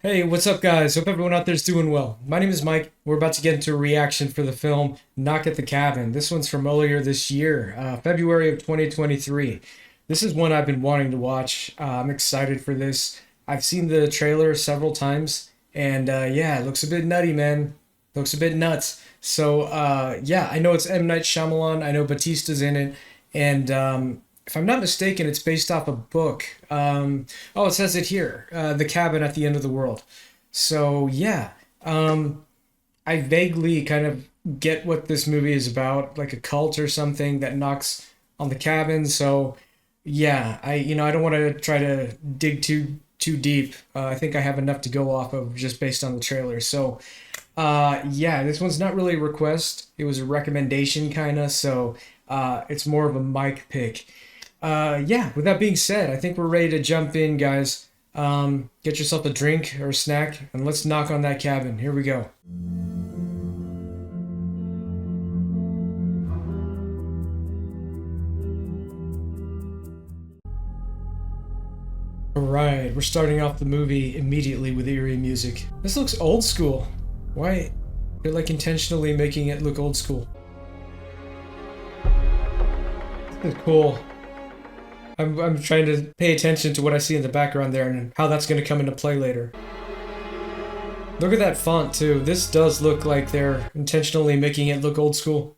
Hey, what's up, guys? Hope everyone out there's doing well. My name is Mike. We're about to get into a reaction for the film Knock at the Cabin. This one's from earlier this year, February of 2023. This is one I've been wanting to watch. I'm excited for this. I've seen the trailer several times, and yeah, it looks a bit nutty, man. Looks a bit nuts. So yeah, I know it's M. Night Shyamalan. I know Batista's in it, and if I'm not mistaken, it's based off a book. Oh, it says it here, The Cabin at the End of the World. So yeah, I vaguely kind of get what this movie is about, like a cult or something that knocks on the cabin. So yeah, I don't want to try to dig too deep. I think I have enough to go off of just based on the trailer. So yeah, this one's not really a request. It was a recommendation kind of. So it's more of a mic pick. Yeah, with that being said, I think we're ready to jump in, guys. Get yourself a drink or a snack, and let's knock on that cabin. Here we go. Alright, we're starting off the movie immediately with eerie music. This looks old school. Why? They're like intentionally making it look old school. This is cool. I'm trying to pay attention to what I see in the background there and how that's going to come into play later. Look at that font too. This does look like they're intentionally making it look old school.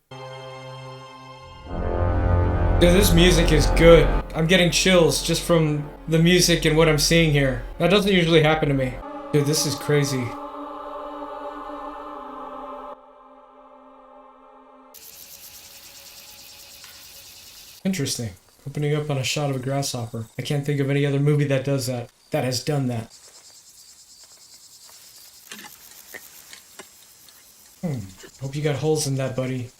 Dude, this music is good. I'm getting chills just from the music and what I'm seeing here. That doesn't usually happen to me. Dude, this is crazy. Interesting. Opening up on a shot of a grasshopper. I can't think of any other movie that does that. That has done that. Hope you got holes in that, buddy.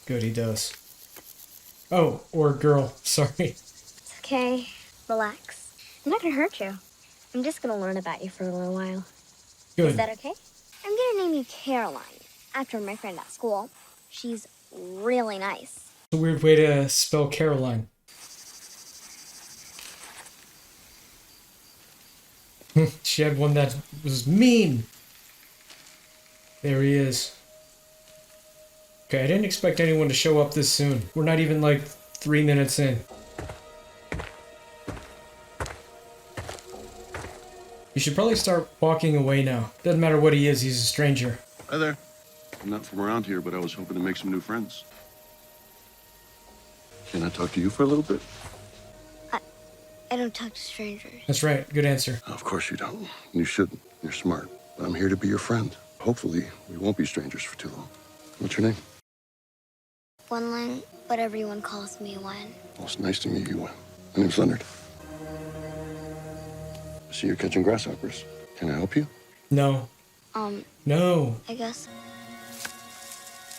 Good, he does. Oh, or girl. Sorry. It's okay. Relax. I'm not gonna hurt you. I'm just gonna learn about you for a little while. Good. Is that okay? I'm gonna name you Caroline, after my friend at school. She's really nice. It's a weird way to spell Caroline. She had one that was mean. There he is. Okay, I didn't expect anyone to show up this soon. We're not even like 3 minutes in. You should probably start walking away now. Doesn't matter what he is, he's a stranger. Hi there. I'm not from around here, but I was hoping to make some new friends. Can I talk to you for a little bit? I don't talk to strangers. That's right, good answer. Of course you don't. You shouldn't. You're smart. But I'm here to be your friend. Hopefully, we won't be strangers for too long. What's your name? Wenling, but everyone calls me Wen. Well, it's nice to meet you, Wen. My name's Leonard. I see you're catching grasshoppers. Can I help you? No. No. I guess.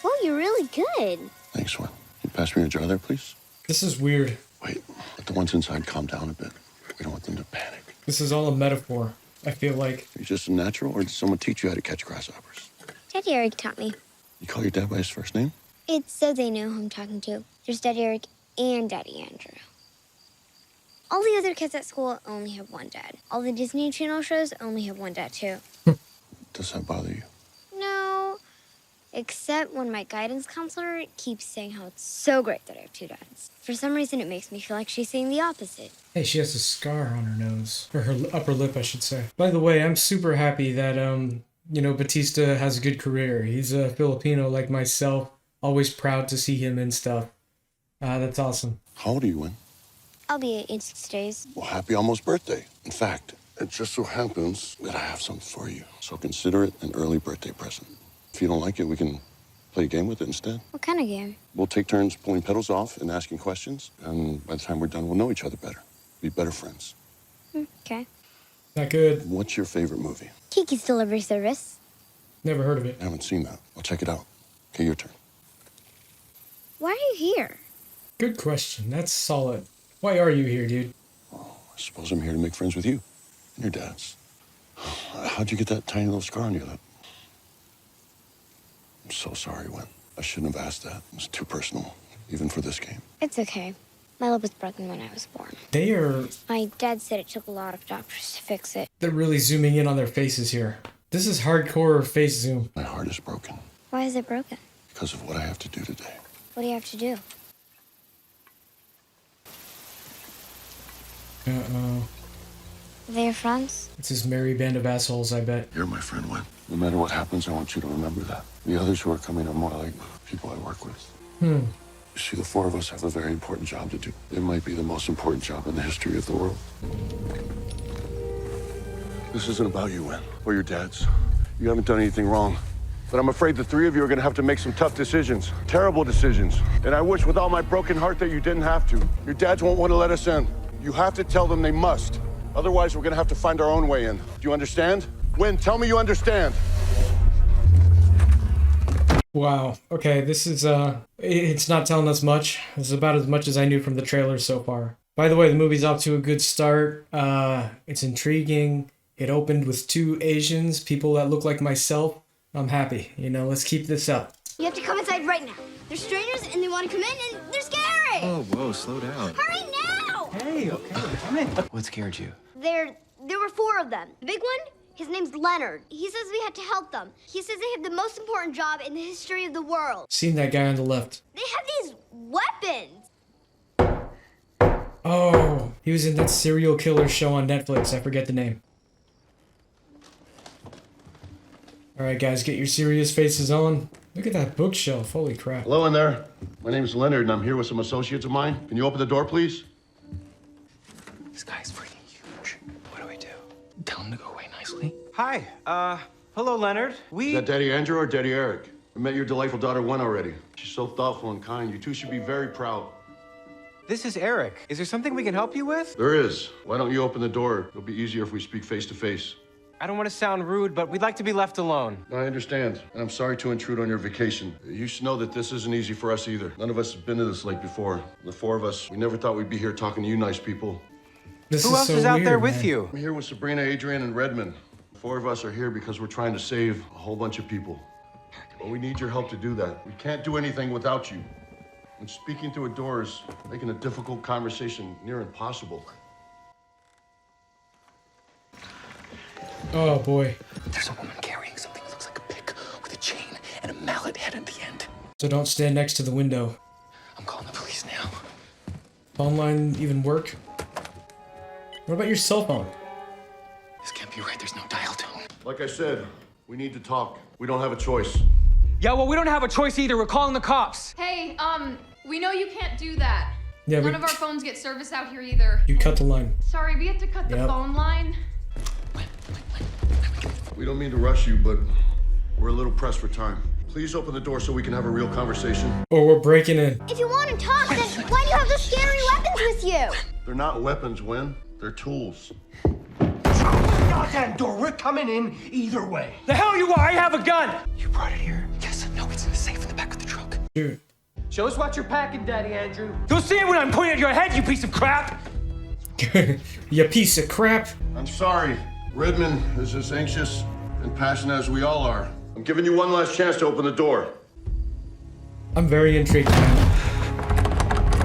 Oh, you're really good. Thanks, Wen. Can you pass me a jar there, please? This is weird. Wait, let the ones inside calm down a bit. We don't want them to panic. This is all a metaphor, I feel like. Are you just a natural, or did someone teach you how to catch grasshoppers? Daddy Eric taught me. You call your dad by his first name? It's so they know who I'm talking to. There's Daddy Eric and Daddy Andrew. All the other kids at school only have one dad. All the Disney Channel shows only have one dad, too. Does that bother you? No, except when my guidance counselor keeps saying how it's so great that I have two dads. For some reason, it makes me feel like she's saying the opposite. Hey, she has a scar on her nose. Or her upper lip, I should say. By the way, I'm super happy that, Batista has a good career. He's a Filipino like myself. Always proud to see him and stuff. That's awesome. How old are you, Wen? I'll be 8 in 6 days. Well, happy almost birthday. In fact, it just so happens that I have something for you. So consider it an early birthday present. If you don't like it, we can play a game with it instead. What kind of game? We'll take turns pulling petals off and asking questions. And by the time we're done, we'll know each other better. Be better friends. Okay. Not good. What's your favorite movie? Kiki's Delivery Service. Never heard of it. I haven't seen that. I'll check it out. Okay, your turn. Why are you here? Good question. That's solid. Why are you here, dude? Oh, I suppose I'm here to make friends with you and your dad's. How'd you get that tiny little scar on your lip? I'm so sorry, Wen. I shouldn't have asked that. It was too personal, even for this game. It's okay. My lip was broken when I was born. My dad said it took a lot of doctors to fix it. They're really zooming in on their faces here. This is hardcore face zoom. My heart is broken Why is it broken? because of what I have to do today. What do you have to do? Uh-oh. Are they your friends? It's his merry band of assholes, I bet. You're my friend, Wen. No matter what happens, I want you to remember that. The others who are coming are more like people I work with. You see, the four of us have a very important job to do. It might be the most important job in the history of the world. This isn't about you, Wen, or your dad's. You haven't done anything wrong. But I'm afraid the three of you are gonna have to make some tough decisions. Terrible decisions. And I wish with all my broken heart that you didn't have to. Your dads won't want to let us in. You have to tell them they must. Otherwise, we're gonna have to find our own way in. Do you understand? Wen, tell me you understand. Wow. Okay, this is, it's not telling us much. This is about as much as I knew from the trailer so far. By the way, the movie's off to a good start. It's intriguing. It opened with two Asians, people that look like myself. I'm happy. You know, let's keep this up. You have to come inside right now. They're strangers and they want to come in and they're scary. Oh, whoa, slow down. Hurry now! Hey, okay, come in. What scared you? There were four of them. The big one, his name's Leonard. He says we had to help them. He says they have the most important job in the history of the world. Seen that guy on the left. They have these weapons. Oh, he was in that serial killer show on Netflix. I forget the name. Alright guys, get your serious faces on. Look at that bookshelf, holy crap. Hello in there. My name's Leonard, and I'm here with some associates of mine. Can you open the door, please? This guy's freaking huge. What do we do? Tell him to go away nicely? Hi, hello, Leonard. Is that Daddy Andrew or Daddy Eric? I met your delightful daughter, Wen, already. She's so thoughtful and kind. You two should be very proud. This is Eric. Is there something we can help you with? There is. Why don't you open the door? It'll be easier if we speak face to face. I don't want to sound rude, but we'd like to be left alone. I understand, and I'm sorry to intrude on your vacation. You should know that this isn't easy for us either. None of us have been to this lake before. The four of us, we never thought we'd be here talking to you nice people. This Who else so is out weird, there with man. you? I'm here with Sabrina, Adrian, and Redmond. The four of us are here because we're trying to save a whole bunch of people. But we need your help to do that. We can't do anything without you. And speaking through a door is making a difficult conversation near impossible. Oh boy. There's a woman carrying something that looks like a pick with a chain and a mallet head at the end. So don't stand next to the window. I'm calling the police now. Phone line even work? What about your cell phone? This can't be right. There's no dial tone. Like I said, we need to talk. We don't have a choice. Yeah, well, we don't have a choice either. We're calling the cops. Hey, we know you can't do that. Yeah, None of our phones get service out here either. You cut the line. Sorry, we have to cut the Yep. phone line. We don't mean to rush you, but we're a little pressed for time. Please open the door so we can have a real conversation. Or we're breaking in. If you want to talk, then why do you have those scary weapons with you? They're not weapons, Wen. They're tools. Goddamn door, we're coming in either way. The hell you are! I have a gun! You brought it here? Yes. No, it's in the safe in the back of the truck. Dude. Show us what you're packing, Daddy Andrew. You'll see it when I'm pointing at your head, you piece of crap! You piece of crap. I'm sorry. Redmond is as anxious and passionate as we all are. I'm giving you one last chance to open the door. I'm very intrigued, man.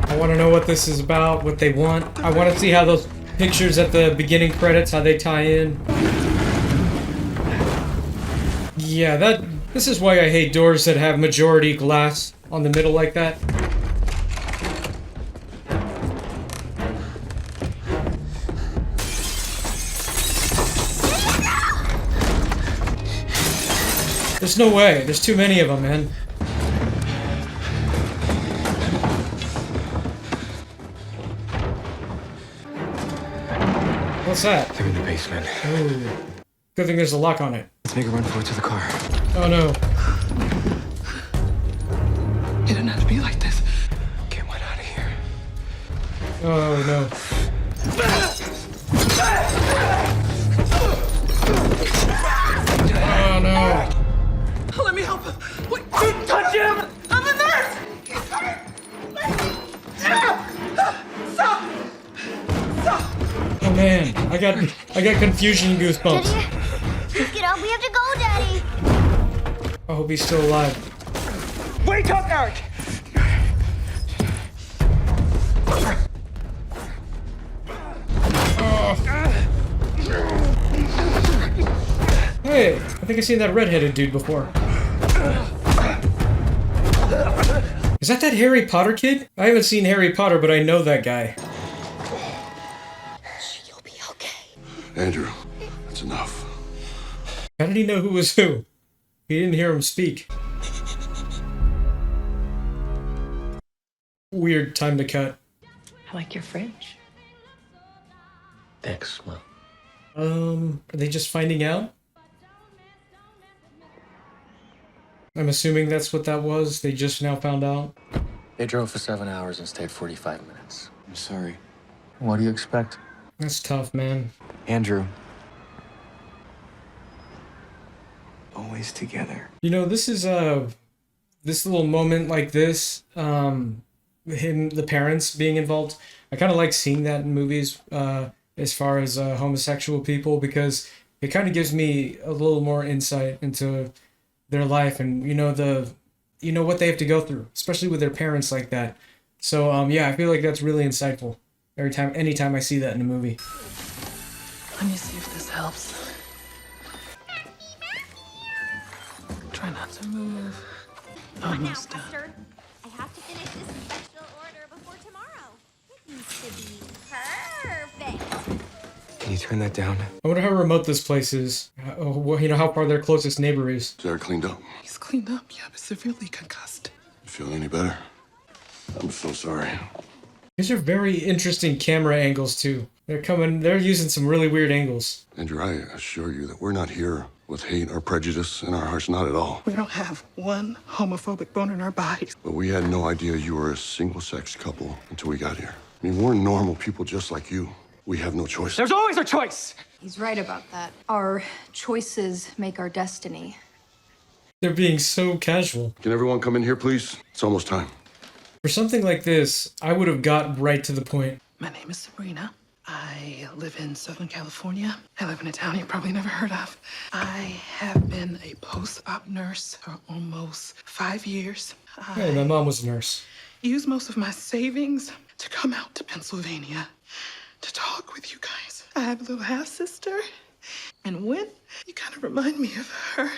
I want to know what this is about, what they want. I want to see how those pictures at the beginning credits, how they tie in. Yeah, this is why I hate doors that have majority glass on the middle like that. There's no way. There's too many of them, man. What's that? They're in the basement. Oh. Good thing there's a lock on it. Let's make a run for it to the car. Oh no. It didn't have to be like this. Get one out of here. Oh no. Oh no. Let me help him. Wait, Don't touch him! I'm the nurse! Stop! Oh man. I got confusion goosebumps. Daddy, get up. We have to go, Daddy. I hope he's still alive. Wake up, Eric! Hey, I think I've seen that redheaded dude before. Is that Harry Potter kid? I haven't seen Harry Potter, but I know that guy. You'll be okay. Andrew, that's enough. How did he know who was who? He didn't hear him speak. Weird time to cut. I like your fridge. Thanks, Mom. Are they just finding out? I'm assuming that's what that was. They just now found out. They drove for 7 hours and stayed 45 minutes. I'm sorry. What do you expect? That's tough, man. Andrew. Always together. You know, this is this little moment like this, the parents being involved. I kind of like seeing that in movies, as far as homosexual people, because it kind of gives me a little more insight into their life and what they have to go through, especially with their parents like that. So yeah, I feel like that's really insightful. Anytime I see that in a movie. Let me see if this helps. Try not to move. Almost done. Custard. I have to finish this special order before tomorrow. It needs to be perfect. Can you turn that down? I wonder how remote this place is. How far their closest neighbor is. Is Eric cleaned up? He's cleaned up, yeah, but severely concussed. You feeling any better? I'm so sorry. These are very interesting camera angles too. They're using some really weird angles. Andrew, I assure you that we're not here with hate or prejudice in our hearts, not at all. We don't have one homophobic bone in our bodies. But we had no idea you were a single-sex couple until we got here. I mean, we're normal people just like you. We have no choice. There's always a choice. He's right about that. Our choices make our destiny. They're being so casual. Can everyone come in here, please? It's almost time. For something like this, I would have got right to the point. My name is Sabrina. I live in Southern California. I live in a town you've probably never heard of. I have been a post-op nurse for almost 5 years. Hey, my mom was a nurse. Used most of my savings to come out to Pennsylvania to talk with you guys. I have a little half-sister, and when you kind of remind me of her.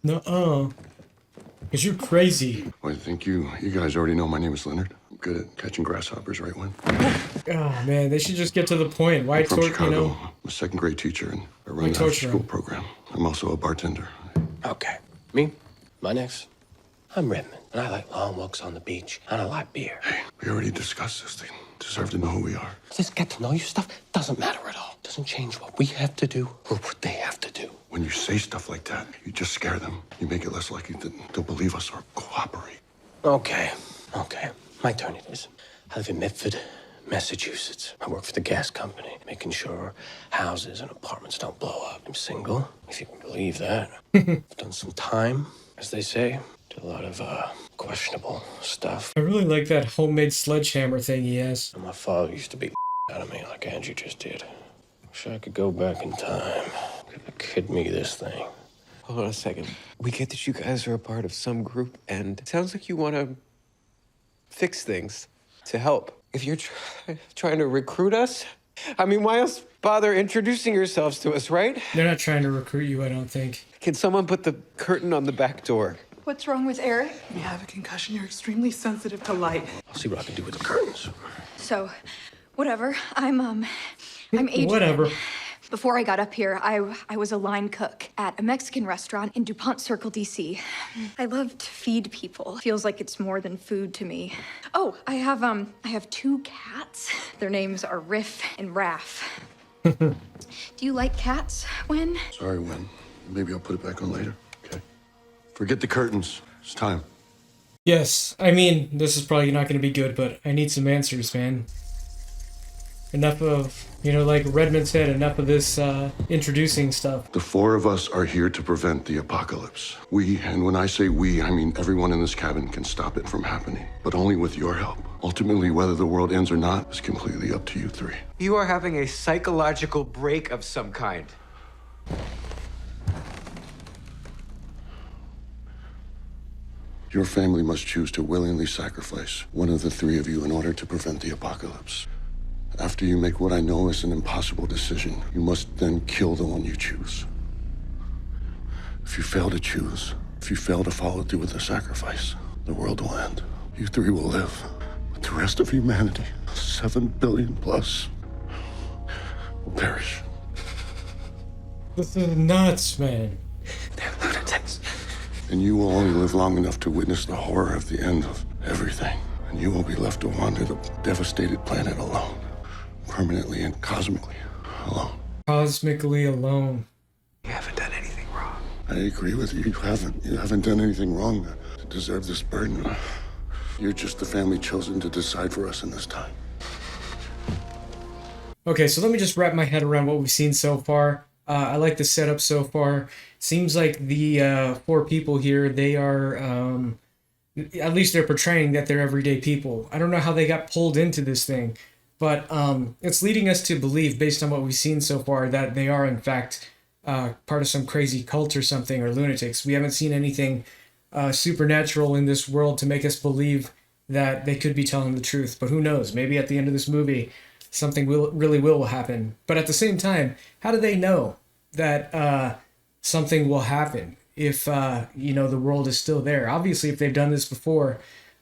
Nuh-uh. Because you're crazy. Well, I think you guys already know my name is Leonard. I'm good at catching grasshoppers, right, Win? Oh, man, they should just get to the point. Why I'm from torture, Chicago. you know? I'm a second-grade teacher, and I run Why the torture after-school him? program. I'm also a bartender. Okay. Me? My next? I'm Redmond, and I like long walks on the beach, and I like beer. Hey, we already discussed this. They deserve to know who we are. This get to know you stuff doesn't matter at all. Doesn't change what we have to do or what they have to do. When you say stuff like that, you just scare them. You make it less likely that they'll believe us or cooperate. Okay. My turn it is. I live in Medford, Massachusetts. I work for the gas company, making sure houses and apartments don't blow up. I'm single, if you can believe that. I've done some time, as they say. Did a lot of questionable stuff. I really like that homemade sledgehammer thing he has. And my father used to beat the out of me like Andrew just did. Wish I could go back in time. Kid me this thing. Hold on a second. We get that you guys are a part of some group, and it sounds like you want to fix things to help. If you're trying to recruit us, I mean, why else bother introducing yourselves to us, right? They're not trying to recruit you, I don't think. Can someone put the curtain on the back door? What's wrong with Eric? You have a concussion. You're extremely sensitive to light. I'll see what I can do with the curtains. So, whatever. I'm Adrian. Whatever. Before I got up here, I was a line cook at a Mexican restaurant in DuPont Circle, DC. I love to feed people. Feels like it's more than food to me. Oh, I have 2 cats. Their names are Riff and Raff. Do you like cats, Wen? Sorry, Win. Maybe I'll put it back on later. Okay. Forget the curtains. It's time. Yes, I mean, this is probably not going to be good, but I need some answers, man. Enough of, like Redmond said, enough of this introducing stuff. The 4 of us are here to prevent the apocalypse. We, and when I say we, I mean everyone in this cabin, can stop it from happening. But only with your help. Ultimately, whether the world ends or not is completely up to you 3. You are having a psychological break of some kind. Your family must choose to willingly sacrifice one of the 3 of you in order to prevent the apocalypse. After you make what I know is an impossible decision, you must then kill the one you choose. If you fail to choose, if you fail to follow through with the sacrifice, the world will end. You three will live, but the rest of humanity, 7 billion plus, will perish. This is nuts, man. They're lunatics. And you will only live long enough to witness the horror of the end of everything. And you will be left to wander the devastated planet alone. Permanently and cosmically alone. Cosmically alone. You haven't done anything wrong. I agree with you. You haven't done anything wrong to deserve this burden. You're just the family chosen to decide for us in this time. Okay, so let me just wrap my head around what we've seen so far. I like the setup so far. Seems like the 4 people here, they are, at least they're portraying that they're everyday people. I don't know how they got pulled into this thing, but it's leading us to believe, based on what we've seen so far, that they are in fact part of some crazy cult or something, or lunatics. We haven't seen anything supernatural in this world to make us believe that they could be telling the truth. But who knows? Maybe at the end of this movie, something really will happen. But at the same time, how do they know that something will happen if the world is still there? Obviously, if they've done this before,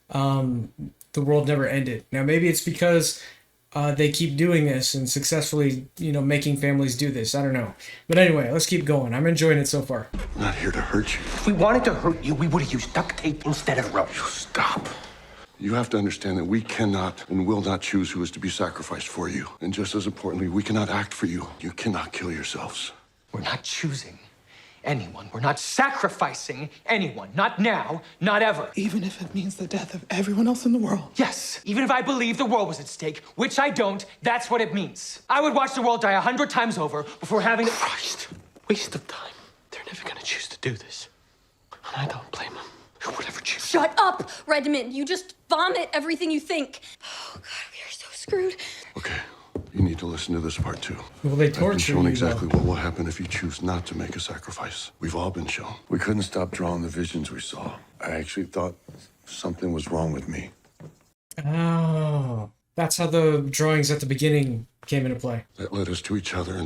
the world never ended. Now, maybe it's because they keep doing this and successfully, making families do this. I don't know. But anyway, let's keep going. I'm enjoying it so far. I'm not here to hurt you. If we wanted to hurt you, we would have used duct tape instead of rope. Stop. You have to understand that we cannot and will not choose who is to be sacrificed for you. And just as importantly, we cannot act for you. You cannot kill yourselves. We're not choosing anyone. We're not sacrificing anyone. Not now, not ever. Even if it means the death of everyone else in the world. Yes, even if I believe the world was at stake, which I don't, that's what it means. I would watch the world die 100 times over before having to... Christ, waste of time. They're never gonna choose to do this. And I don't blame them. Who would ever choose? Shut up, Redmond. You just vomit everything you think. Oh, God, we are so screwed. Okay, you need to listen to this part too. Will they I've been torture shown you, exactly though? what will happen if you choose not to make a sacrifice. We've all been shown. We couldn't stop drawing the visions we saw. I actually thought something was wrong with me. Oh, that's how the drawings at the beginning came into play. That led us to each other,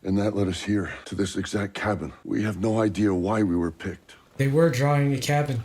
and that led us here, to this exact cabin. We have no idea why we were picked. They were drawing a cabin.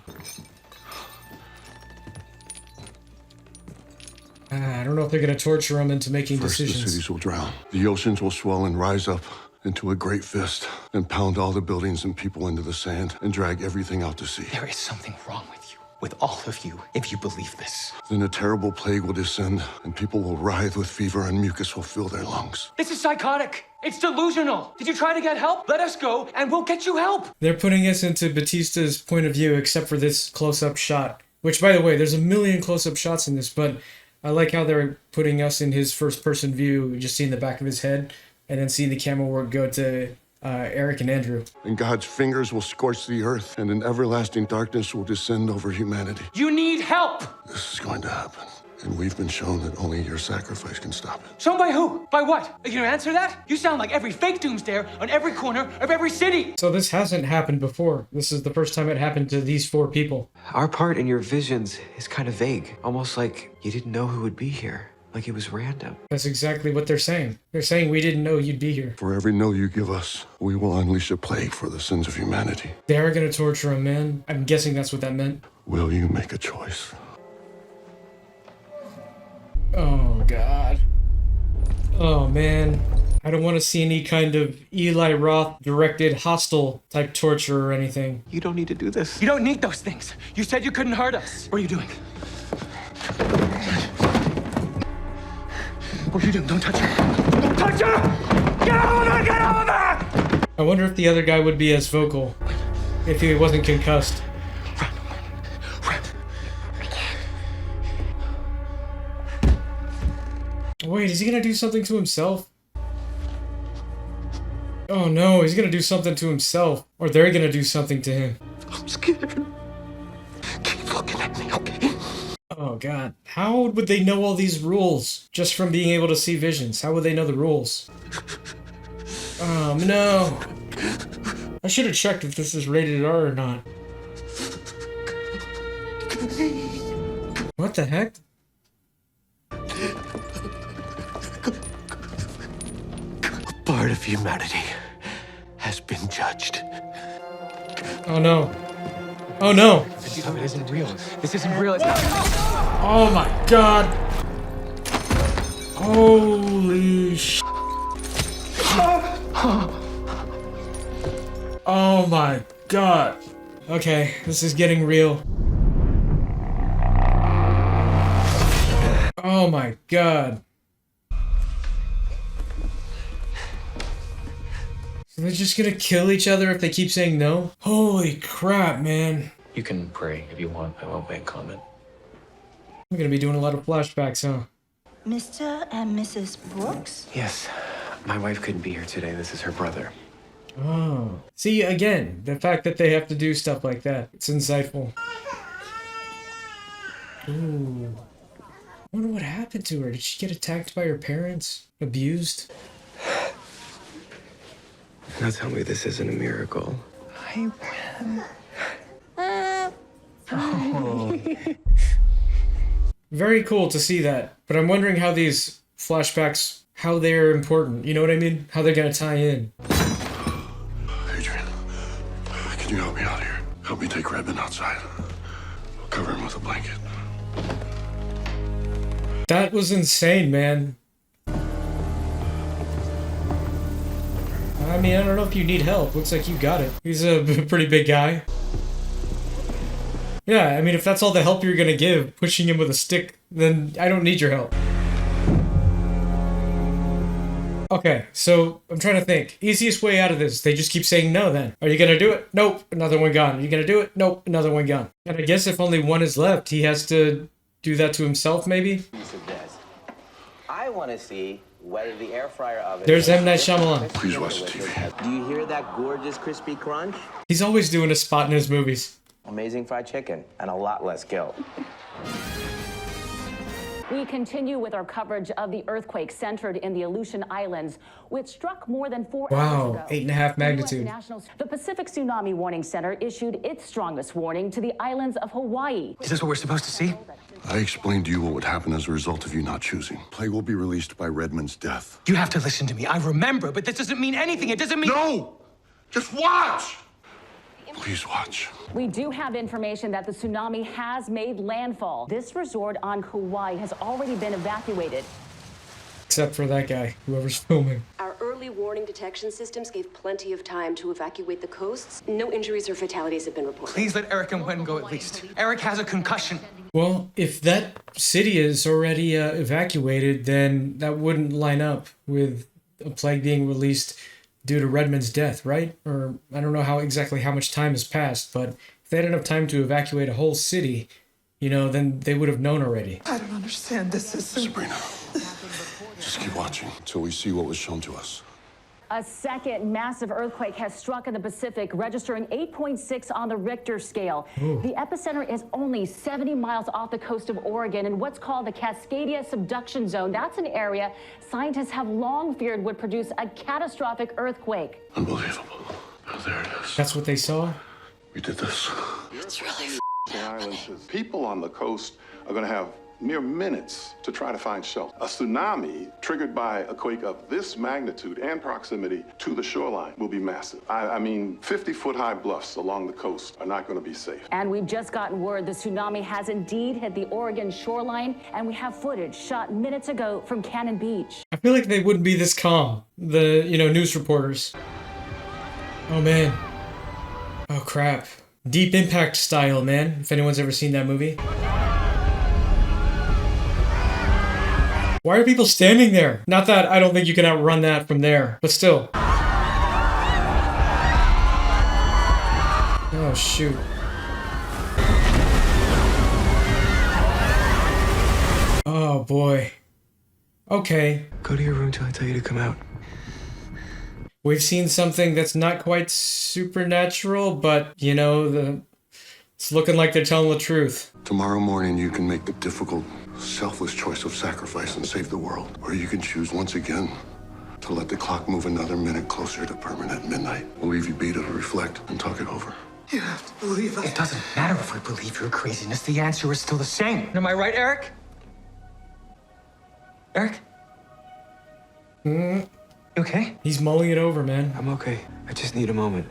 I don't know if they're going to torture them into making First, decisions. the cities will drown. The oceans will swell and rise up into a great fist and pound all the buildings and people into the sand and drag everything out to sea. There is something wrong with you, with all of you, if you believe this. Then a terrible plague will descend and people will writhe with fever and mucus will fill their lungs. This is psychotic. It's delusional. Did you try to get help? Let us go and we'll get you help. They're putting us into Batista's point of view, except for this close-up shot. Which, by the way, there's a million close-up shots in this, but I like how they're putting us in his first-person view, just seeing the back of his head, and then seeing the camera work go to Eric and Andrew. And God's fingers will scorch the earth and an everlasting darkness will descend over humanity. You need help. This is going to happen. And we've been shown that only your sacrifice can stop it. Shown by who? By what? Are you gonna answer that? You sound like every fake doomsdayer on every corner of every city. So this hasn't happened before. This is the first time it happened to these 4 people. Our part in your visions is kind of vague. Almost like you didn't know who would be here. Like it was random. That's exactly what they're saying. They're saying we didn't know you'd be here. For every no you give us, we will unleash a plague for the sins of humanity. They are going to torture him, man. I'm guessing that's what that meant. Will you make a choice? Oh, God. Oh, man. I don't want to see any kind of Eli Roth directed hostile type torture or anything. You don't need to do this. You don't need those things. You said you couldn't hurt us. What are you doing? What are you doing? Don't touch her. Don't touch her! Get over there! Get over there! I wonder if the other guy would be as vocal if he wasn't concussed. Wait, is he gonna do something to himself? Oh no, he's gonna do something to himself. Or they're gonna do something to him. I'm scared. Keep looking at me, okay? Oh god. How would they know all these rules just from being able to see visions? How would they know the rules? Oh no. I should have checked if this is rated R or not. What the heck? part of humanity has been judged. Oh no. Oh no. It isn't real. This isn't real. Oh my god. Holy sh. Oh my god. Okay, this is getting real. Oh my god. So they're just gonna kill each other if they keep saying no? Holy crap, man. You can pray if you want. I won't make comment. I'm gonna be doing a lot of flashbacks, huh? Mr. and Mrs. Brooks? Yes, my wife couldn't be here today. This is her brother. Oh. See, again, the fact that they have to do stuff like that. It's insightful. Ooh. I wonder what happened to her. Did she get attacked by her parents? Abused? Now tell me this isn't a miracle. I win. Very cool to see that. But I'm wondering how these flashbacks, how they're important. You know what I mean? How they're gonna tie in. Adrian, can you help me out here? Help me take Redmond outside. I'll cover him with a blanket. That was insane, man. I mean, I don't know if you need help. Looks like you got it. He's a pretty big guy. Yeah, I mean, if that's all the help you're gonna give, pushing him with a stick, then I don't need your help. Okay, so I'm trying to think. Easiest way out of this, they just keep saying no then. Are you gonna do it? Nope, another one gone. Are you gonna do it? Nope, another one gone. And I guess if only one is left, he has to do that to himself, maybe? I want to see whether the air fryer oven... There's M. Night Shyamalan. Please watch the TV. Do you hear that gorgeous crispy crunch? He's always doing a spot in his movies. Amazing fried chicken and a lot less guilt. We continue with our coverage of the earthquake centered in the Aleutian Islands, which struck more than 4 hours ago. 8.5 magnitude. The Pacific Tsunami Warning Center issued its strongest warning to the islands of Hawaii. Is this what we're supposed to see? I explained to you what would happen as a result of you not choosing. Plague will be released by Redmond's death. You have to listen to me. I remember, but this doesn't mean anything. It doesn't mean... No! Just watch! Please watch. We do have information that the tsunami has made landfall. This resort on Kauai has already been evacuated. Except for that guy, whoever's filming. Our early warning detection systems gave plenty of time to evacuate the coasts. No injuries or fatalities have been reported. Please let Eric and Wen go at least. Eric has a concussion. Well, if that city is already evacuated, then that wouldn't line up with a plague being released due to Redmond's death, right? Or I don't know exactly how much time has passed, but if they had enough time to evacuate a whole city, you know, then they would have known already. I don't understand. This is Sabrina, just keep watching until we see what was shown to us. A second massive earthquake has struck in the Pacific, registering 8.6 on the Richter scale. Ooh. The epicenter is only 70 miles off the coast of Oregon in what's called the Cascadia subduction zone. That's an area scientists have long feared would produce a catastrophic earthquake. Unbelievable. Oh, there it is. That's what they saw? We did this. It's really happening. People on the coast are going to have mere minutes to try to find shelter. A tsunami triggered by a quake of this magnitude and proximity to the shoreline will be massive. I mean, 50-foot-high bluffs along the coast are not going to be safe. And we've just gotten word the tsunami has indeed hit the Oregon shoreline, and we have footage shot minutes ago from Cannon Beach. I feel like they wouldn't be this calm, the, news reporters. Oh, man. Oh, crap. Deep Impact style, man, if anyone's ever seen that movie. Why are people standing there? Not that I don't think you can outrun that from there, but still. Oh, shoot. Oh, boy. Okay. Go to your room till I tell you to come out. We've seen something that's not quite supernatural, but, it's looking like they're telling the truth. Tomorrow morning, you can make the difficult, selfless choice of sacrifice and save the world. Or you can choose once again to let the clock move another minute closer to permanent midnight. We'll leave you be to reflect and talk it over. You have to believe us. It doesn't matter if we believe your craziness. The answer is still the same. Am I right, Eric? Eric? You okay? He's mulling it over, man. I'm okay. I just need a moment.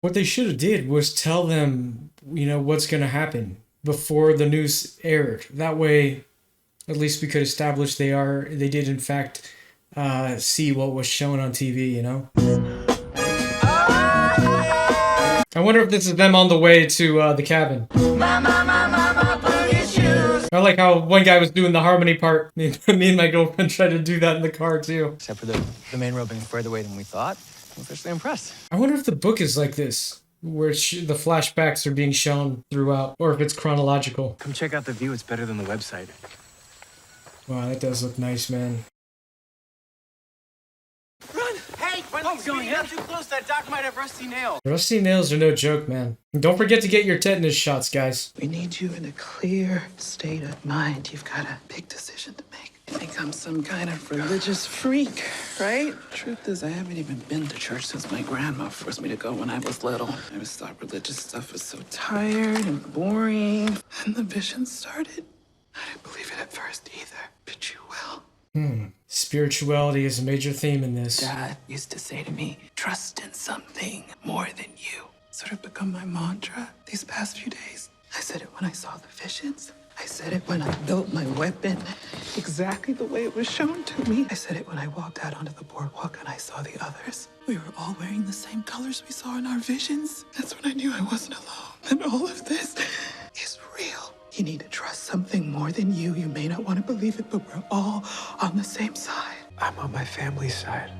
What they should have did was tell them, you know, what's going to happen before the news aired. That way, at least we could establish they did in fact see what was shown on TV, you know? I wonder if this is them on the way to the cabin. I like how one guy was doing the harmony part. Me and my girlfriend tried to do that in the car too. Except for the main road being further away than we thought. I'm officially impressed. I wonder if the book is like this, where the flashbacks are being shown throughout, or if it's chronological. Come check out the view. It's better than the website. Wow, that does look nice, man. Run! Hey, I'm going up too close. That doc might have rusty nails. Rusty nails are no joke, man. And don't forget to get your tetanus shots, guys. We need you in a clear state of mind. You've got a big decision to make. You think I'm some kind of religious freak, right? Truth is, I haven't even been to church since my grandma forced me to go when I was little. I always thought religious stuff was so tired and boring. And the vision started. I didn't believe it at first either, but you will. Spirituality is a major theme in this. Dad used to say to me, trust in something more than you. Sort of become my mantra these past few days. I said it when I saw the visions. I said it when I built my weapon exactly the way it was shown to me. I said it when I walked out onto the boardwalk and I saw the others. We were all wearing the same colors we saw in our visions. That's when I knew I wasn't alone. And all of this is real. You need to trust something more than you. You may not want to believe it, but we're all on the same side. I'm on my family's side.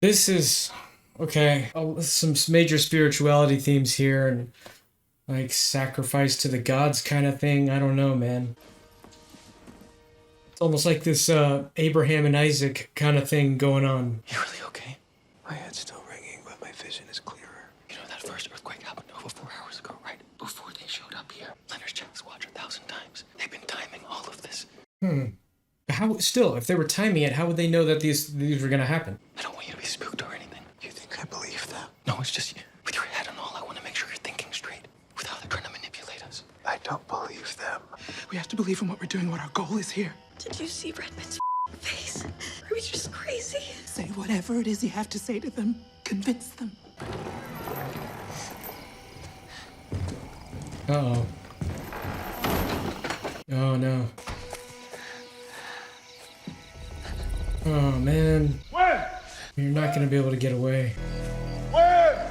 This is, okay, some major spirituality themes here, and like sacrifice to the gods kind of thing. I don't know, man. It's almost like this Abraham and Isaac kind of thing going on. You really okay? My head's still ringing, but my vision is clearer. You know that first earthquake happened over 4 hours ago, right? Before they showed up here. Leonard's checked this watch 1,000 times. They've been timing all of this. How, still, if they were timing it, how would they know that these were gonna happen? I don't want you to be spooked or anything. You think I believe them? No, it's just with your head and all. I want to make sure you're thinking straight with how they're trying to manipulate us. I don't believe them. We have to believe in what we're doing, what our goal is here. Did you see Redmond's face? Are we just crazy? Say whatever it is you have to say to them. Convince them. Uh-oh. Oh, no. Oh, man. Where? You're not gonna be able to get away. Where?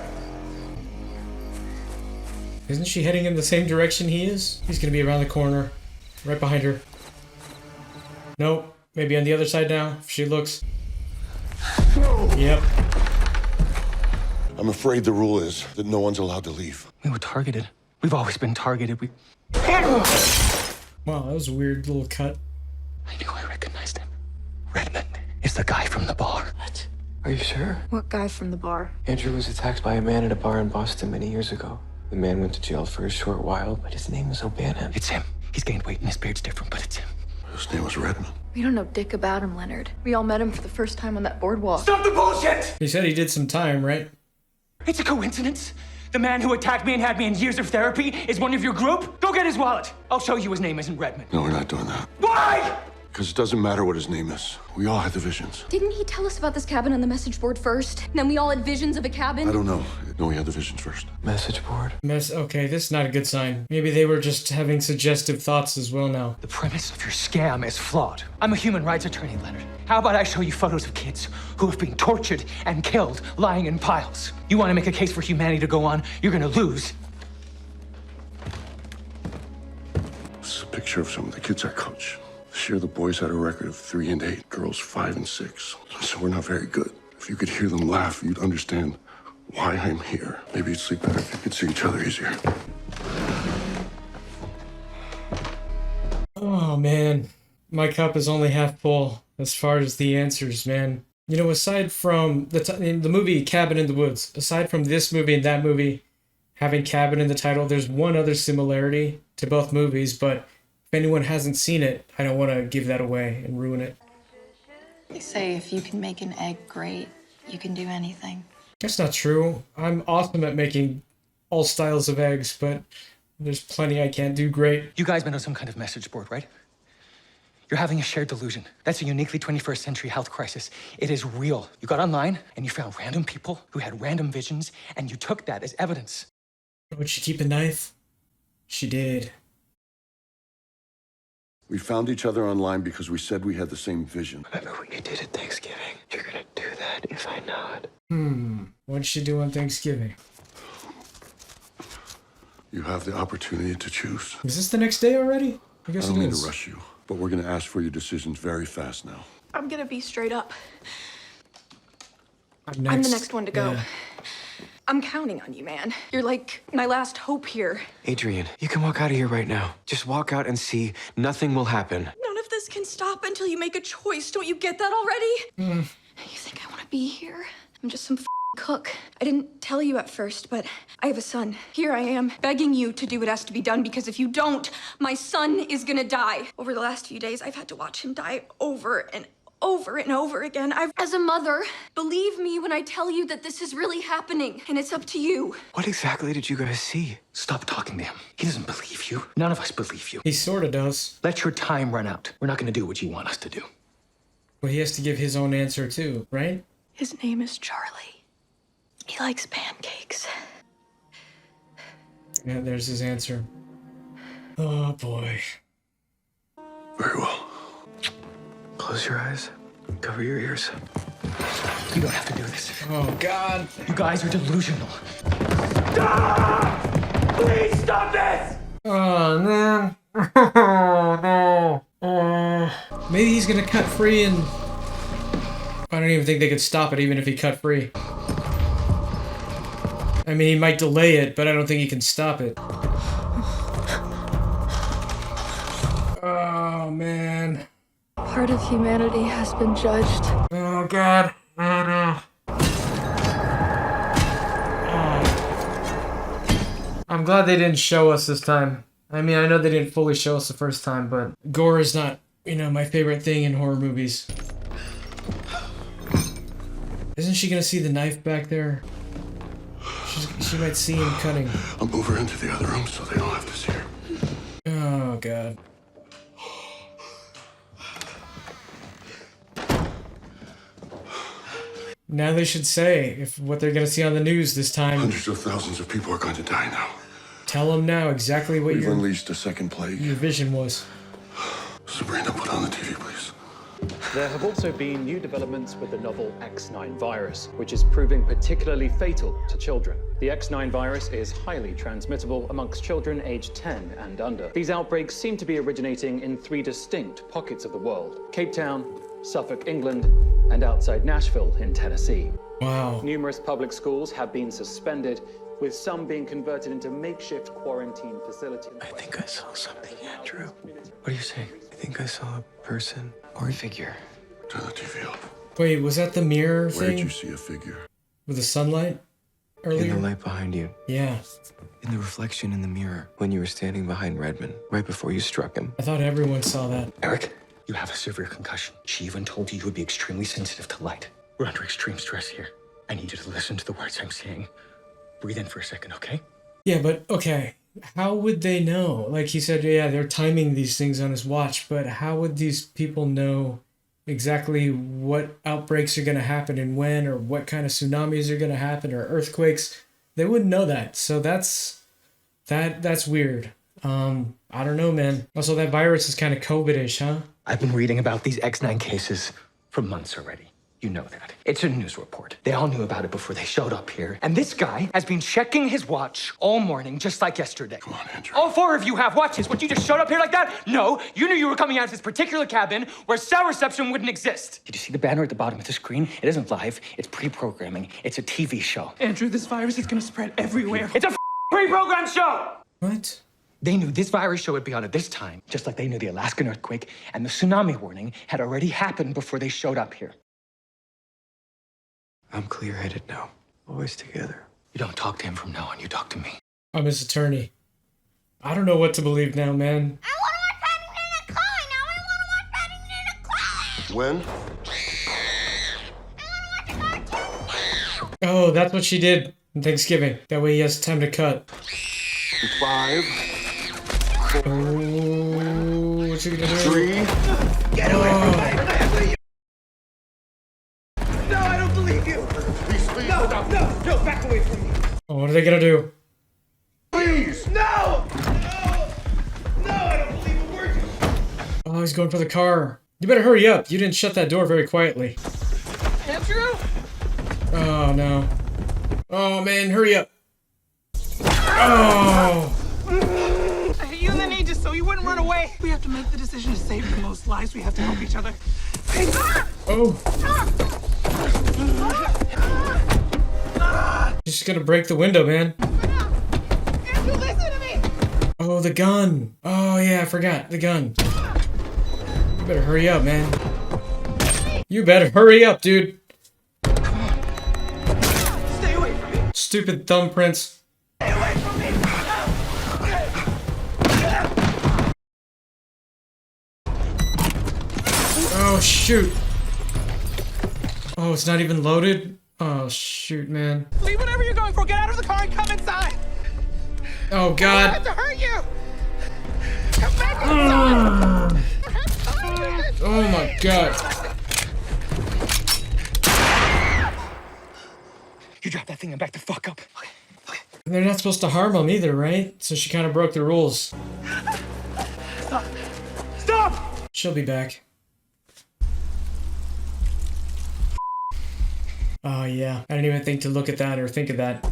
Isn't she heading in the same direction he is? He's gonna be around the corner. Right behind her. Nope. Maybe on the other side now, if she looks. Yep. I'm afraid the rule is that no one's allowed to leave. We were targeted. We've always been targeted. Wow, that was a weird little cut. I knew I recognized him. Redmond is the guy from the bar. What? Are you sure? What guy from the bar? Andrew was attacked by a man at a bar in Boston many years ago. The man went to jail for a short while, but his name was O'Bannon. It's him. He's gained weight and his beard's different, but it's him. His name was Redmond. We don't know dick about him, Leonard. We all met him for the first time on that boardwalk. Stop the bullshit! He said he did some time, right? It's a coincidence. The man who attacked me and had me in years of therapy is one of your group? Go get his wallet. I'll show you his name isn't Redmond. No, we're not doing that. Why? Because it doesn't matter what his name is. We all had the visions. Didn't he tell us about this cabin on the message board first? And then we all had visions of a cabin? I don't know. No, we had the visions first. Message board? Okay, this is not a good sign. Maybe they were just having suggestive thoughts as well now. The premise of your scam is flawed. I'm a human rights attorney, Leonard. How about I show you photos of kids who have been tortured and killed lying in piles? You want to make a case for humanity to go on? You're gonna lose. This is a picture of some of the kids I coach. This year, the boys had a record of 3 and 8, girls 5 and 6. So we're not very good. If you could hear them laugh, you'd understand why I'm here. Maybe you'd sleep better if you could see each other easier. Oh, man. My cup is only half full as far as the answers, man. You know, aside from the movie Cabin in the Woods, aside from this movie and that movie having cabin in the title, there's one other similarity to both movies, but if anyone hasn't seen it, I don't want to give that away and ruin it. They say if you can make an egg great, you can do anything. That's not true. I'm awesome at making all styles of eggs, but there's plenty I can't do great. You guys been on some kind of message board, right? You're having a shared delusion. That's a uniquely 21st century health crisis. It is real. You got online and you found random people who had random visions, and you took that as evidence. Would she keep a knife? She did. We found each other online because we said we had the same vision. Remember what you did at Thanksgiving? You're gonna do that if I nod. What'd she do on Thanksgiving? You have the opportunity to choose. Is this the next day already? I guess I don't it mean is. to rush you, but we're going to ask for your decisions very fast now. I'm gonna be straight up. I'm I'm the next one to go. Yeah. I'm counting on you, man. You're like my last hope here. Adrian, you can walk out of here right now. Just walk out and see. Nothing will happen. None of this can stop until you make a choice. Don't you get that already? You think I want to be here? I'm just some cook. I didn't tell you at first, but I have a son. Here I am, begging you to do what has to be done, because if you don't, my son is gonna die. Over the last few days, I've had to watch him die over and over and over again. As a mother, believe me when I tell you that this is really happening, and it's up to you. What exactly did you guys see? Stop talking to him. He doesn't believe you. None of us believe you. He sort of does. Let your time run out. We're not gonna do what you want us to do. But he has to give his own answer too, right? His name is Charlie. He likes pancakes. Yeah, there's his answer. Oh boy. Very well. Close your eyes. Cover your ears. You don't have to do this. Oh God. You guys are delusional. Stop! Please stop this! Oh man. Oh no. Maybe he's gonna cut free, and I don't even think they could stop it even if he cut free. I mean, he might delay it, but I don't think he can stop it. Oh man. Part of humanity has been judged. Oh God. Oh no. I'm glad they didn't show us this time. I mean, I know they didn't fully show us the first time, but gore is not, my favorite thing in horror movies. Isn't she gonna see the knife back there? She might see him cutting. I'll move her into the other room so they don't have to see her. Oh God. Now they should say if what they're gonna see on the news this time. Hundreds of thousands of people are going to die now. Tell them now exactly what We've unleashed a second plague. your vision was. Sabrina, put on the TV, please. There have also been new developments with the novel X9 virus, which is proving particularly fatal to children. The X9 virus is highly transmittable amongst children aged 10 and under. These outbreaks seem to be originating in 3 distinct pockets of the world: Cape Town, Suffolk, England, and outside Nashville in Tennessee. Wow. Numerous public schools have been suspended, with some being converted into makeshift quarantine facilities. I think I saw something, Andrew. What do you say? I think I saw a person or a figure. Turn the TV off. Wait, was that the mirror Where did thing you see a figure? with the sunlight earlier? In the light behind you. Yeah. In the reflection in the mirror when you were standing behind Redmond, right before you struck him. I thought everyone saw that. Eric, you have a severe concussion. She even told you would be extremely sensitive to light. We're under extreme stress here. I need you to listen to the words I'm saying. Breathe in for a second, okay? Yeah, but okay. How would they know? Like he said, yeah, they're timing these things on his watch, but how would these people know exactly what outbreaks are going to happen and when, or what kind of tsunamis are going to happen, or earthquakes? They wouldn't know that. So that's weird. I don't know, man. Also, that virus is kind of COVID-ish, huh? I've been reading about these X9 cases for months already. You know that. It's a news report. They all knew about it before they showed up here. And this guy has been checking his watch all morning, just like yesterday. Come on, Andrew. All 4 of you have watches. What, you just showed up here like that? No, you knew you were coming out of this particular cabin where cell reception wouldn't exist. Did you see the banner at the bottom of the screen? It isn't live. It's pre-programming. It's a TV show. Andrew, this virus is gonna spread everywhere. It's a pre-programmed show! What? They knew this virus show would be on at this time, just like they knew the Alaskan earthquake and the tsunami warning had already happened before they showed up here. I'm clear-headed now. Always together. You don't talk to him from now on, you talk to me. I'm his attorney. I don't know what to believe now, man. I want to watch Paddington in a car. Now I want to watch Paddington in a car. When? I want to watch a cartoon. Oh, that's what she did on Thanksgiving. That way he has time to cut. 5. Oh, what's she gonna do? 3. Get away from me! No, I don't believe you! Please, no, back away from me! Oh, what are they gonna do? Please! No! No, I don't believe a word you... Oh, he's going for the car. You better hurry up. You didn't shut that door very quietly. Andrew? Oh, no. Oh, man, hurry up. Oh! I hit you in the knee just so you wouldn't run away. We have to make the decision to save the most lives. We have to help each other. Oh! Just gonna break the window, man. Andrew, listen to me! Oh, the gun. Oh, yeah, I forgot. The gun. You better hurry up, man. You better hurry up, dude. Stay away from me! Stupid thumbprints. Stay away from me! Oh, shoot. Oh, it's not even loaded? Oh, shoot, man. Leave whatever you're going for. Get out of the car and come inside. Oh, I God. have to hurt you. Come back inside. Oh, my God. You drop that thing and back the fuck up. And they're not supposed to harm him either, right? So she kind of broke the rules. Stop. Stop. She'll be back. Oh, yeah. I didn't even think to look at that or think of that.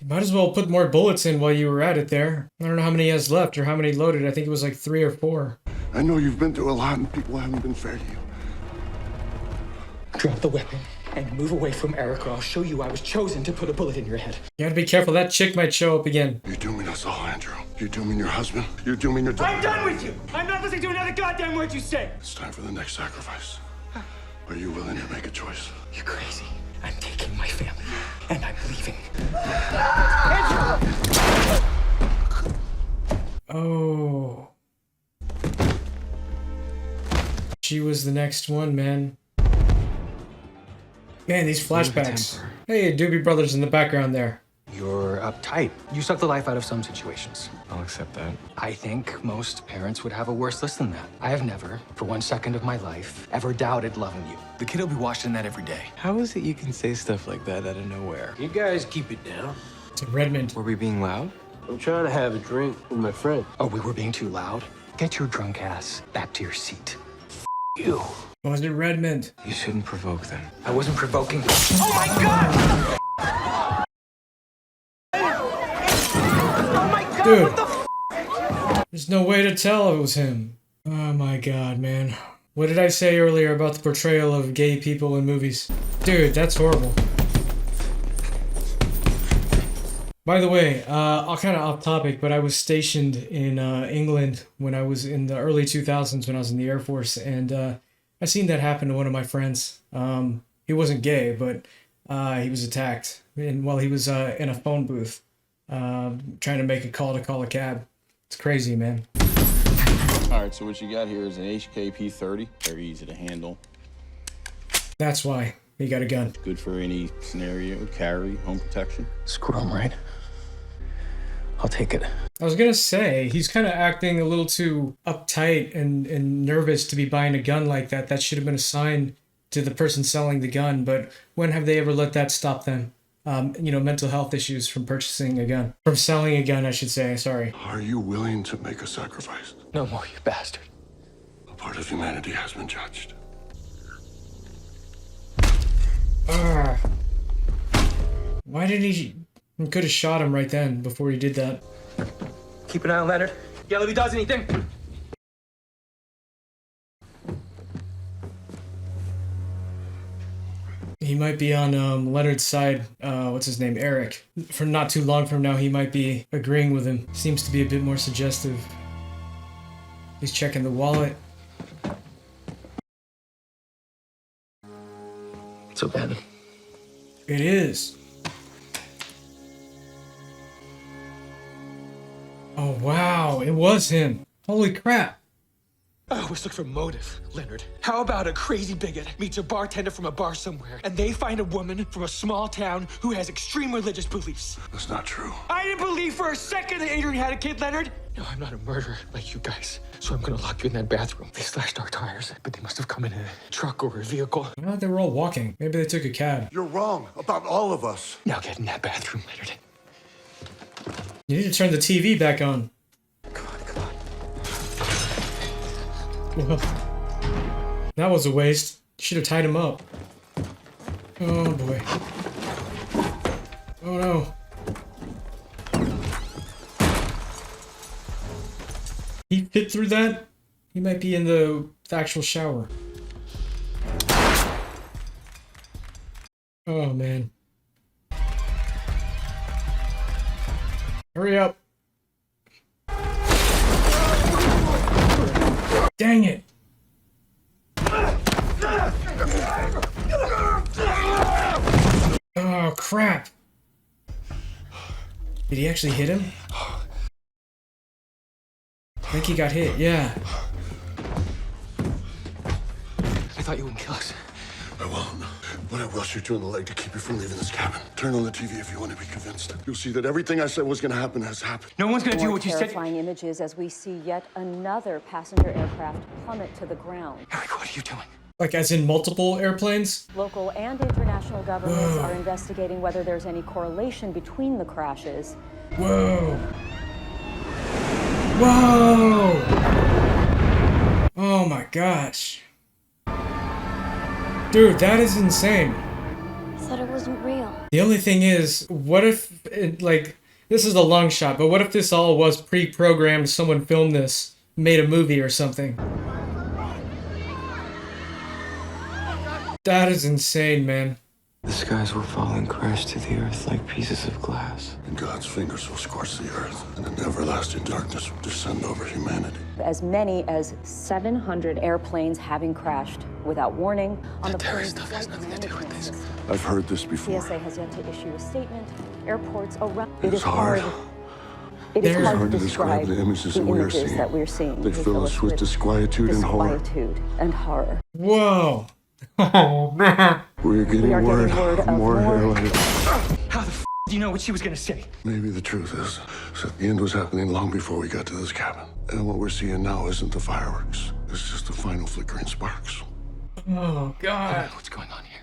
You might as well put more bullets in while you were at it there. I don't know how many he has left or how many loaded. I think it was like 3 or 4. I know you've been through a lot and people haven't been fair to you. Drop the weapon and move away from Eric, or I'll show you I was chosen to put a bullet in your head. You gotta be careful. That chick might show up again. You're dooming us all, Andrew. You're dooming your husband. You're dooming your daughter. I'm done with you! I'm not listening to another goddamn word you say! It's time for the next sacrifice. Are you willing to make a choice? You're crazy. I'm taking my family, and I'm leaving. Oh. She was the next one, man. Man, these flashbacks. Hey, Doobie Brothers in the background there. You're uptight. You suck the life out of some situations. I'll accept that. I think most parents would have a worse list than that. I have never, for 1 second of my life, ever doubted loving you. The kid will be watching that every day. How is it you can say stuff like that out of nowhere? You guys keep it down. It's Redmond. Were we being loud? I'm trying to have a drink with my friend. Oh, we were being too loud? Get your drunk ass back to your seat. You. Was it Redmond? You shouldn't provoke them. I wasn't provoking. Oh my God! Oh my God! Dude. What the There's no way to tell it was him. Oh my God, man. What did I say earlier about the portrayal of gay people in movies? Dude, that's horrible. By the way, I'll kind of off topic, but I was stationed in England when I was in the early 2000s when I was in the Air Force, and I seen that happen to one of my friends. He wasn't gay, but he was attacked while he was in a phone booth trying to make a call to call a cab. It's crazy, man. All right, so what you got here is an HKP 30. Very easy to handle. That's why he got a gun. Good for any scenario, carry, home protection. Screw him, right? I'll take it. I was gonna say, he's kind of acting a little too uptight and nervous to be buying a gun like that. That should have been a sign to the person selling the gun, but when have they ever let that stop them? Mental health issues from purchasing a gun. From selling a gun, I should say, sorry. Are you willing to make a sacrifice? No more, you bastard. A part of humanity has been judged. Why did he could have shot him right then before he did that. Keep an eye on Leonard. Yell if he does anything. He might be on Leonard's side. What's his name? Eric. For not too long from now, he might be agreeing with him. Seems to be a bit more suggestive. He's checking the wallet. So bad. It is. Oh, wow. It was him. Holy crap. I always look for motive, Leonard. How about a crazy bigot meets a bartender from a bar somewhere, and they find a woman from a small town who has extreme religious beliefs? That's not true. I didn't believe for a second that Adrian had a kid, Leonard. No, I'm not a murderer like you guys, so I'm gonna lock you in that bathroom. They slashed our tires, but they must have come in a truck or a vehicle. Well, they were all walking. Maybe they took a cab. You're wrong about all of us. Now get in that bathroom, Leonard. You need to turn the TV back on. Well, that was a waste. Should have tied him up. Oh boy. Oh no. He fit through that? He might be in the actual shower. Oh man. Hurry up. Dang it! Oh crap! Did he actually hit him? I think he got hit, yeah. I thought you wouldn't kill us. I won't. But I will shoot you in the leg to keep you from leaving this cabin. Turn on the TV if you want to be convinced. You'll see that everything I said was going to happen has happened. No one's going to do what you said. Terrifying images as we see yet another passenger aircraft plummet to the ground. Eric, what are you doing? Like as in multiple airplanes? Local and international governments are investigating whether there's any correlation between the crashes. Whoa! Whoa! Oh my gosh. Dude, that is insane. I thought it wasn't real. The only thing is, what if, this is a long shot, but what if this all was pre-programmed, someone filmed this, made a movie or something? That is insane, man. The skies will fall and crash to the earth like pieces of glass. And God's fingers will scorch the earth, and an everlasting darkness will descend over humanity. As many as 700 airplanes having crashed without warning on the plane's flight management system. I've heard this before. TSA has yet to issue a statement. Airports around. It is hard. It is hard to describe the images that we're seeing. They fill us with disquietude and horror. Whoa. Oh man. We're getting word of more airlines. How the f do you know what she was gonna say? Maybe the truth is that the end was happening long before we got to this cabin. And what we're seeing now isn't the fireworks. It's just the final flickering sparks. Oh god. What's going on here?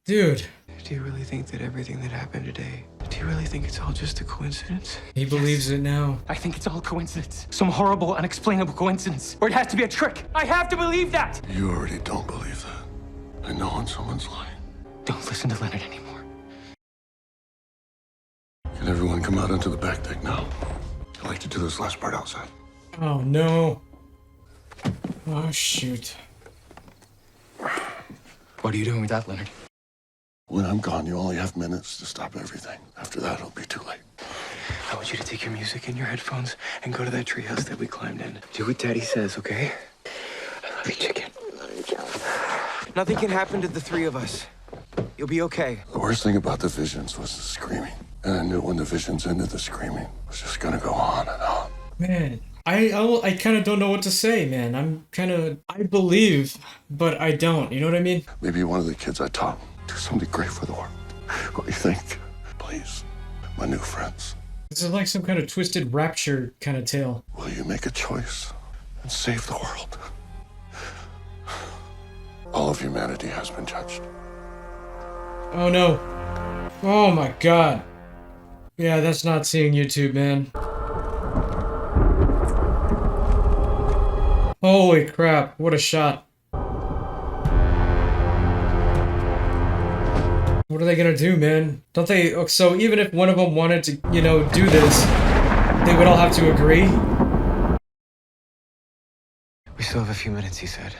Dude. Do you really think that everything that happened today, do you really think it's all just a coincidence? He believes it now. I think it's all coincidence. Some horrible, unexplainable coincidence. Or it has to be a trick. I have to believe that! You already don't believe that. I know when someone's lying. Don't listen to Leonard anymore. Can everyone come out onto the back deck now? I'd like to do this last part outside. Oh no. Oh shoot. What are you doing with that, Leonard? When I'm gone, you only have minutes to stop everything. After that, it'll be too late. I want you to take your music and your headphones and go to that treehouse that we climbed in. Do what Daddy says, okay? I love you, chicken. Nothing can happen to the three of us. You'll be okay. The worst thing about the visions was the screaming. And I knew when the visions ended, the screaming was just gonna go on and on. Man, I kind of don't know what to say, man. I believe, but I don't. You know what I mean? Maybe one of the kids I taught do something great for the world. What do you think? Please, my new friends. This is like some kind of twisted rapture kind of tale. Will you make a choice and save the world? All of humanity has been judged. Oh no. Oh my god. Yeah, that's not seeing YouTube, man. Holy crap, what a shot. What are they gonna do, man? Don't they... So even if one of them wanted to, you know, do this, they would all have to agree? We still have a few minutes, he said.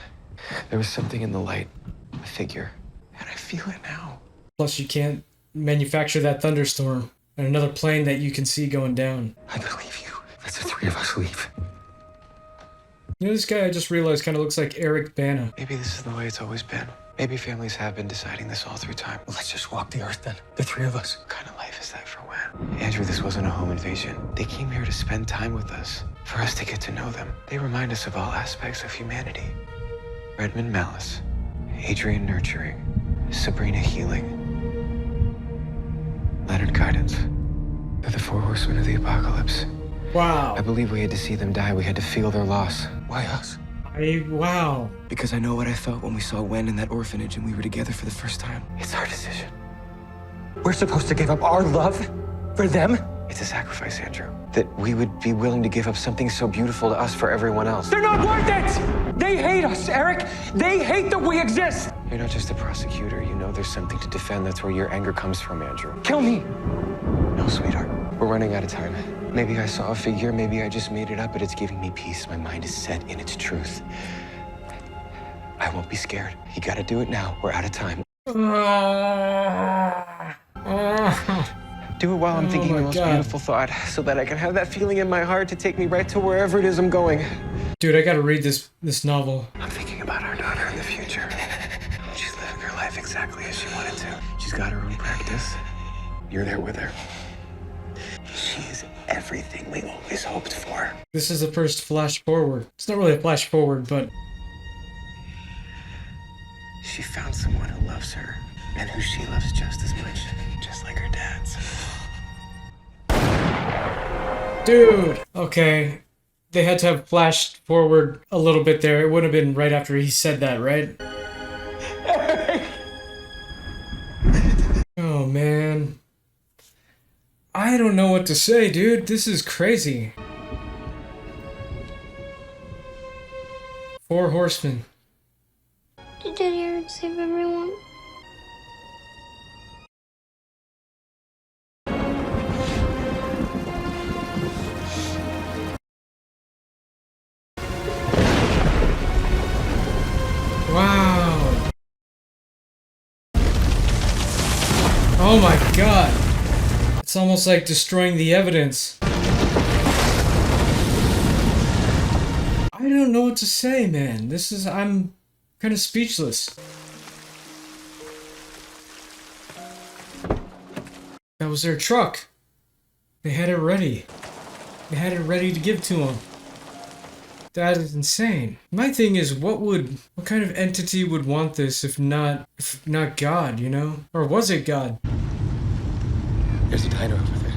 There was something in the light, a figure, and I feel it now. Plus you can't manufacture that thunderstorm and another plane that you can see going down. I believe you. Let's the three of us leave. You know, this guy I just realized kind of looks like Eric Bana. Maybe this is the way it's always been. Maybe families have been deciding this all through time. Let's just walk the earth then. The three of us. What kind of life is that for when? Andrew, this wasn't a home invasion. They came here to spend time with us. for us to get to know them. They remind us of all aspects of humanity. Redmond malice, Adrian nurturing, Sabrina healing, Leonard guidance. They're the four horsemen of the apocalypse. Wow. I believe we had to see them die. We had to feel their loss. Why us? Wow. Because I know what I felt when we saw Wen in that orphanage and we were together for the first time. It's our decision. We're supposed to give up our love for them? It's a sacrifice, Andrew. That we would be willing to give up something so beautiful to us for everyone else. They're not worth it! They hate us, Eric! They hate that we exist! You're not just a prosecutor. You know there's something to defend. That's where your anger comes from, Andrew. Kill me! No, sweetheart. We're running out of time. Maybe I saw a figure, maybe I just made it up, but it's giving me peace. My mind is set in its truth. I won't be scared. You gotta do it now. We're out of time. Do it while I'm thinking the most beautiful thought, so that I can have that feeling in my heart to take me right to wherever it is I'm going. Dude, I gotta read this novel. I'm thinking about our daughter in the future. She's living her life exactly as she wanted to. She's got her own practice. You're there with her. She is everything we always hoped for. This is the first flash forward. It's not really a flash forward, but... She found someone who loves her, and who she loves just as much, just like her dad's. Dude! Okay. They had to have flashed forward a little bit there. It would have been right after he said that, right? Oh, man. I don't know what to say, dude. This is crazy. Four horsemen. Did Daddy Eric save everyone? Wow. Oh my god. It's almost like destroying the evidence. I don't know what to say, man. I'm kind of speechless. That was their truck. They had it ready. They had it ready to give to him. That is insane. My thing is, what kind of entity would want this if not God, you know? Or was it God? There's a diner over there.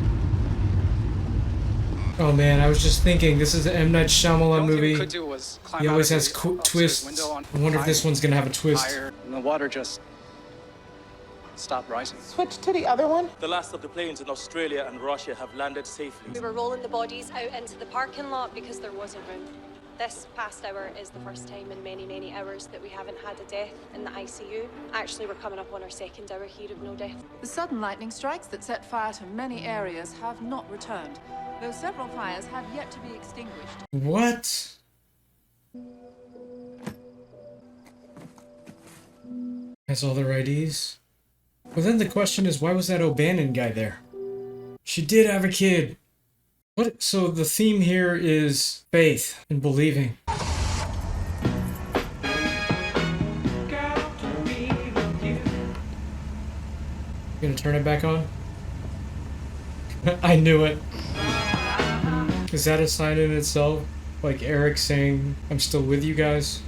Oh man, I was just thinking, this is the M. Night Shyamalan movie. Could do was climb He out always of has the twists. window on I wonder if this one's gonna have a twist. higher, and the water just stopped rising. Switch to the other one. The last of the planes in Australia and Russia have landed safely. We were rolling the bodies out into the parking lot because there wasn't room. This past hour is the first time in many, many hours that we haven't had a death in the ICU. Actually, we're coming up on our second hour here of no death. The sudden lightning strikes that set fire to many areas have not returned, though several fires have yet to be extinguished. What? Has all their IDs? Well, then the question is, why was that O'Bannon guy there? She did have a kid. What? So the theme here is faith and believing. Gonna turn it back on? I knew it. Is that a sign in itself? Like Eric saying, I'm still with you guys?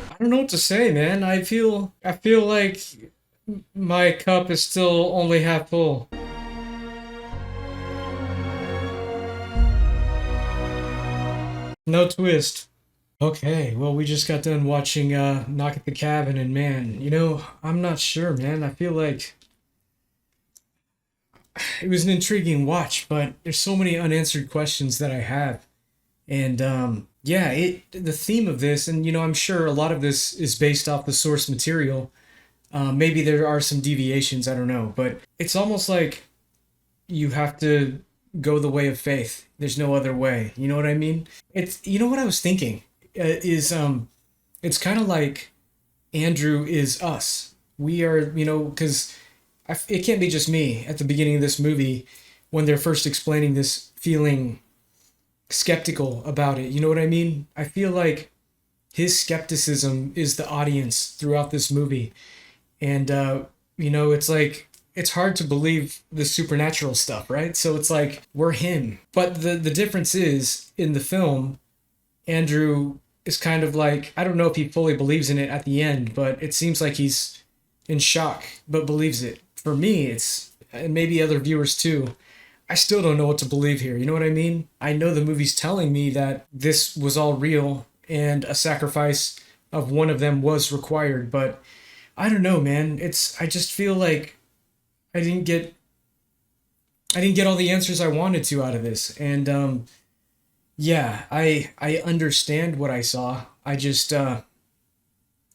I don't know what to say, man. I feel like my cup is still only half full. No twist. Okay, well, we just got done watching Knock at the Cabin, and man, you know, I'm not sure, man. I feel like it was an intriguing watch, but there's so many unanswered questions that I have. And yeah, the theme of this, and you know, I'm sure a lot of this is based off the source material. Maybe there are some deviations, I don't know, but it's almost like you have to go the way of faith. There's no other way. You know what I mean? You know what I was thinking is it's kind of like Andrew is us. We are, you know, because it can't be just me at the beginning of this movie when they're first explaining this, feeling skeptical about it. You know what I mean? I feel like his skepticism is the audience throughout this movie. And, you know, it's like it's hard to believe the supernatural stuff, right? So it's like we're him. But the difference is in the film, Andrew is kind of like, I don't know if he fully believes in it at the end, but it seems like he's in shock but believes it. For me, it's, and maybe other viewers too, I still don't know what to believe here. You know what I mean? I know the movie's telling me that this was all real and a sacrifice of one of them was required, but I don't know, man. I just feel like I didn't get all the answers I wanted to out of this. And yeah, I understand what I saw. I just I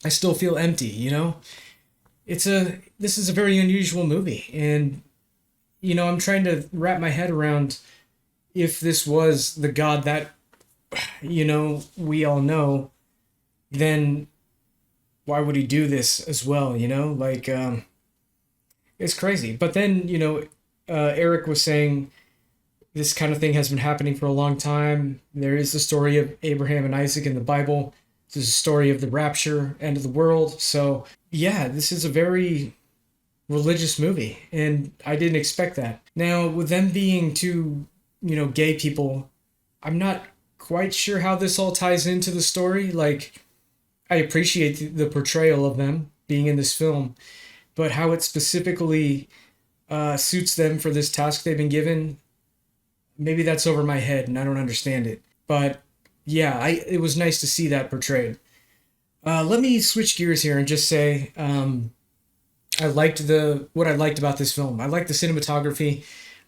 still feel empty, you know? This is a very unusual movie, and you know, I'm trying to wrap my head around if this was the God that, you know, we all know, then why would he do this as well, you know? Like, it's crazy. But then, you know, Eric was saying this kind of thing has been happening for a long time. There is the story of Abraham and Isaac in the Bible. There's a story of the rapture, end of the world. So, yeah, this is a very religious movie, and I didn't expect that. Now, with them being two, you know, gay people, I'm not quite sure how this all ties into the story. Like, I appreciate the portrayal of them being in this film, but how it specifically suits them for this task they've been given, maybe that's over my head and I don't understand it. But yeah, it was nice to see that portrayed. Let me switch gears here and just say I liked what I liked about this film. I liked the cinematography.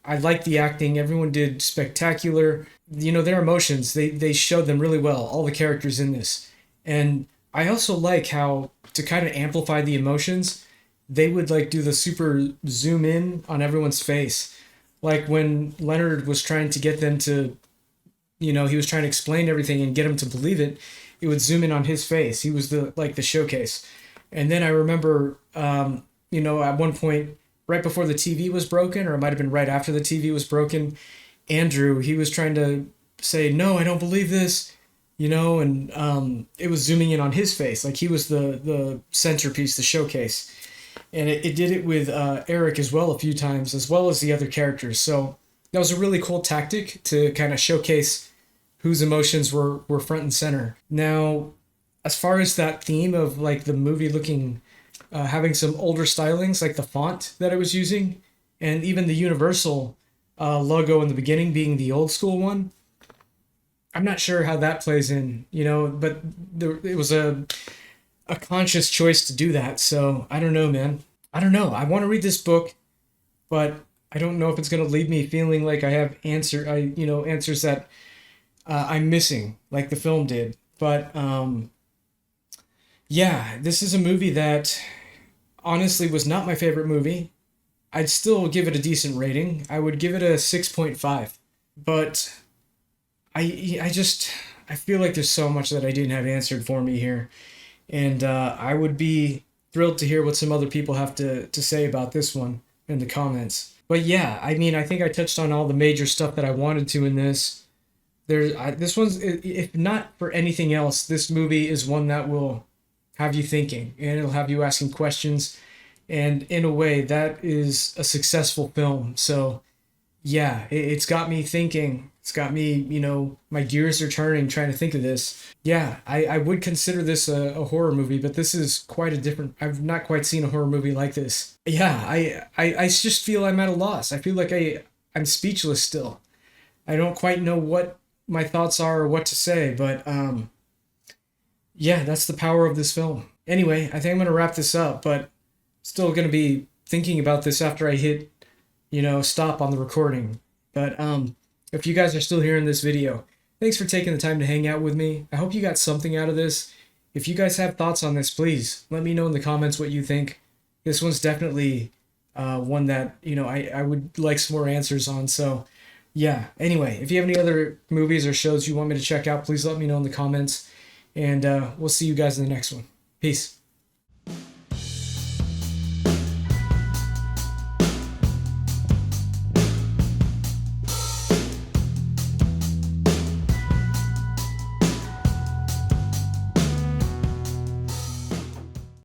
I liked the acting. Everyone did spectacular. You know, their emotions, they showed them really well, all the characters in this. And I also like how, to kind of amplify the emotions, they would like do the super zoom in on everyone's face. Like when Leonard was trying to get them to, you know, he was trying to explain everything and get them to believe it, it would zoom in on his face. He was the showcase. And then I remember, you know, at one point, right before the TV was broken, or it might have been right after the TV was broken, Andrew, he was trying to say, no, I don't believe this, you know, and it was zooming in on his face. Like he was the centerpiece, the showcase. And it did it with Eric as well a few times, as well as the other characters. So that was a really cool tactic to kind of showcase whose emotions were front and center. Now, as far as that theme of like the movie looking, having some older stylings, like the font that it was using, and even the Universal logo in the beginning being the old school one, I'm not sure how that plays in, you know, but it was a conscious choice to do that. So I don't know, man. I don't know. I want to read this book, but I don't know if it's going to leave me feeling like I have answers that I'm missing, like the film did. But yeah, this is a movie that honestly was not my favorite movie. I'd still give it a decent rating. I would give it a 6.5. But I feel like there's so much that I didn't have answered for me here. And I would be thrilled to hear what some other people have to say about this one in the comments. But yeah, I mean, I think I touched on all the major stuff that I wanted to in this. This one's, if not for anything else, this movie is one that will have you thinking, and it'll have you asking questions. And in a way, that is a successful film. So yeah, it's got me thinking. It's got me, you know, my gears are turning trying to think of this. Yeah, I would consider this a horror movie, but this is quite a different, I've not quite seen a horror movie like this. Yeah, I just feel I'm at a loss. I feel like I'm speechless still. I don't quite know what my thoughts are or what to say, but yeah, that's the power of this film. Anyway, I think I'm going to wrap this up, but still going to be thinking about this after I hit, you know, stop on the recording. But if you guys are still here in this video, thanks for taking the time to hang out with me. I hope you got something out of this. If you guys have thoughts on this, please let me know in the comments what you think. This one's definitely one that, you know, I would like some more answers on. So yeah, anyway, if you have any other movies or shows you want me to check out, please let me know in the comments. And we'll see you guys in the next one. Peace.